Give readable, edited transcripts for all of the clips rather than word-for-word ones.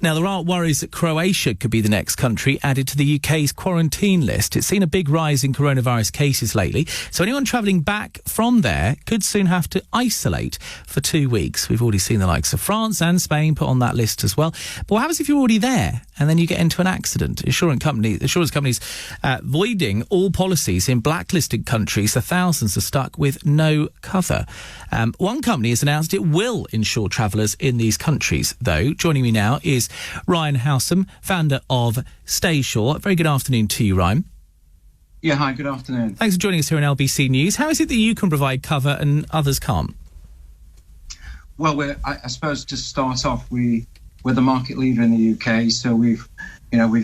Now, there are worries that Croatia could be the next country added to the UK's quarantine list. It's seen a big rise in coronavirus cases lately, so anyone travelling back from there could soon have to isolate for 2 weeks. We've already seen the likes of France and Spain put on that list as well. But what happens if you're already there and then you get into an accident? Insurance companies voiding all policies in blacklisted countries, so thousands are stuck with no cover. One company has announced it will insure travellers in these countries, though. Joining me now is Ryan Howsam, founder of Staysure. Very good afternoon to you, Ryan. Yeah, hi, good afternoon. Thanks for joining us here on LBC News. How is it that you can provide cover and others can't? Well, I suppose to start off, we're the market leader in the UK, so we've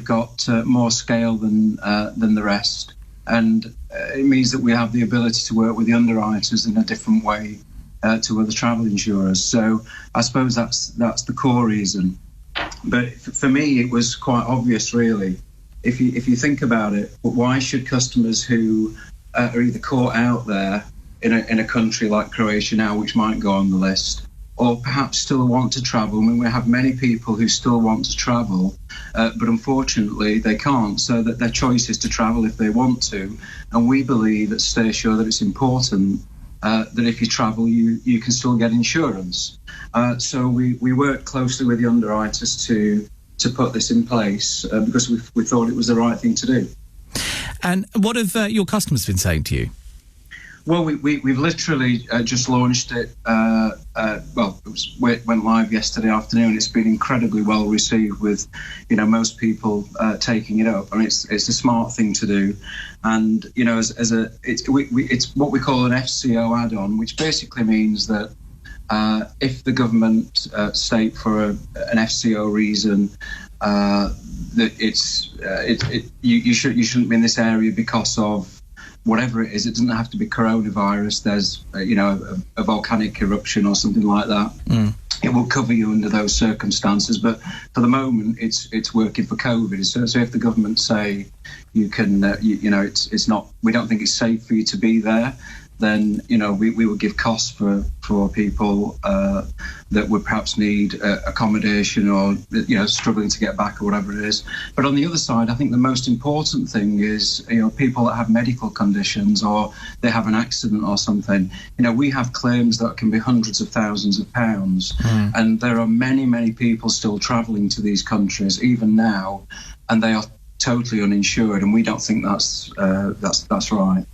got more scale than the rest, and it means that we have the ability to work with the underwriters in a different way to other travel insurers. So I suppose that's the core reason. But for me, it was quite obvious, really. If you think about it, why should customers who are either caught out there in a country like Croatia now, which might go on the list, or perhaps still want to travel? I mean, we have many people who still want to travel, but unfortunately they can't, so that their choice is to travel if they want to. And we believe at Staysure that it's important that if you travel, you can still get insurance. So we work closely with the underwriters to put this in place because we thought it was the right thing to do. And what have your customers been saying to you? Well, we've literally just launched it. It went live yesterday afternoon. It's been incredibly well received, with most people taking it up. I mean, it's a smart thing to do, and it's what we call an FCO add-on, which basically means that if the government state for an FCO reason that you shouldn't be in this area because of whatever it is. It doesn't have to be coronavirus. There's a volcanic eruption or something like that. It will cover you under those circumstances. But for the moment, it's working for COVID. So if the government say you can, it's not. We don't think it's safe for you to be there, then we would give costs for people that would perhaps need accommodation or struggling to get back or whatever it is. But on the other side, I think the most important thing is people that have medical conditions or they have an accident or something. We have claims that can be hundreds of thousands of pounds, and there are many people still travelling to these countries even now, and they are totally uninsured, and we don't think that's right.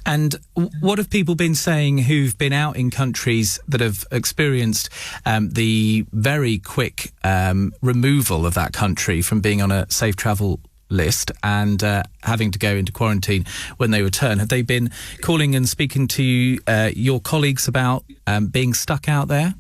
And what have people been saying who've been out in countries that have experienced the very quick removal of that country from being on a safe travel list and having to go into quarantine when they return? Have they been calling and speaking to your colleagues about being stuck out there?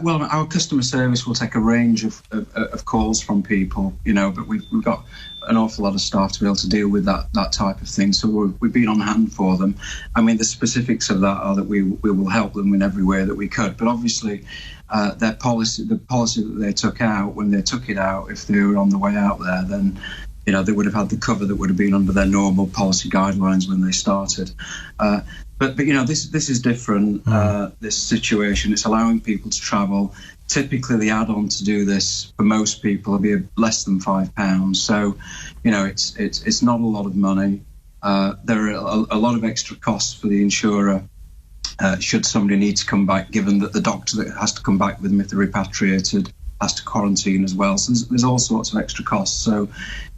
Well, our customer service will take a range of calls from people, but we've got an awful lot of staff to be able to deal with that type of thing. So we've been on hand for them. I mean, the specifics of that are that we will help them in every way that we could. But obviously, the policy that they took out, when they took it out, if they were on the way out there, then they would have had the cover that would have been under their normal policy guidelines when they started. But this is different. This situation, it's allowing people to travel. Typically, the add-on to do this for most people will be less than £5. So, it's not a lot of money. There are a lot of extra costs for the insurer should somebody need to come back, given that the doctor that has to come back with them if they're repatriated has to quarantine as well. So there's all sorts of extra costs. So,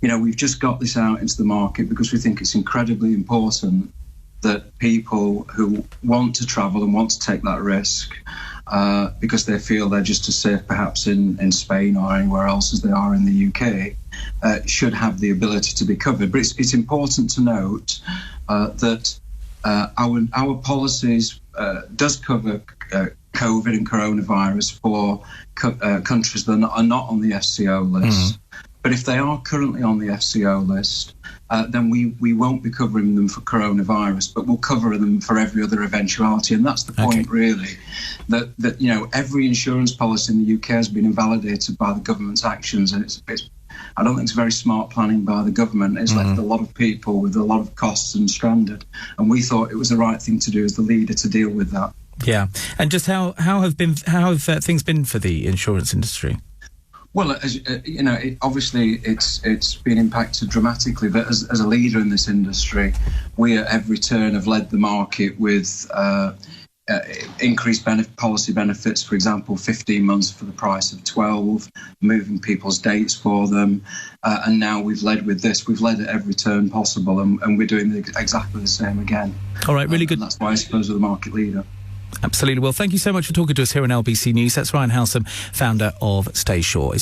we've just got this out into the market because we think it's incredibly important that people who want to travel and want to take that risk because they feel they're just as safe perhaps in Spain or anywhere else as they are in the UK should have the ability to be covered. But it's important to note that our policies does cover COVID and coronavirus for countries that are not on the FCO list. But if they are currently on the FCO list, then we won't be covering them for coronavirus, but we'll cover them for every other eventuality. And that's the point, really, that every insurance policy in the UK has been invalidated by the government's actions, and I don't think it's very smart planning by the government. It's left a lot of people with a lot of costs and stranded, and we thought it was the right thing to do as the leader to deal with that. Yeah, and just how have things been for the insurance industry? Well, as you know, obviously it's been impacted dramatically. But as a leader in this industry, we at every turn have led the market with increased policy benefits. For example, 15 months for the price of 12, moving people's dates for them, and now we've led with this. We've led at every turn possible, and we're doing exactly the same again. All right, really good. And that's why I suppose we're the market leader. Absolutely. Well, thank you so much for talking to us here on LBC News. That's Ryan Howsam, founder of Staysure.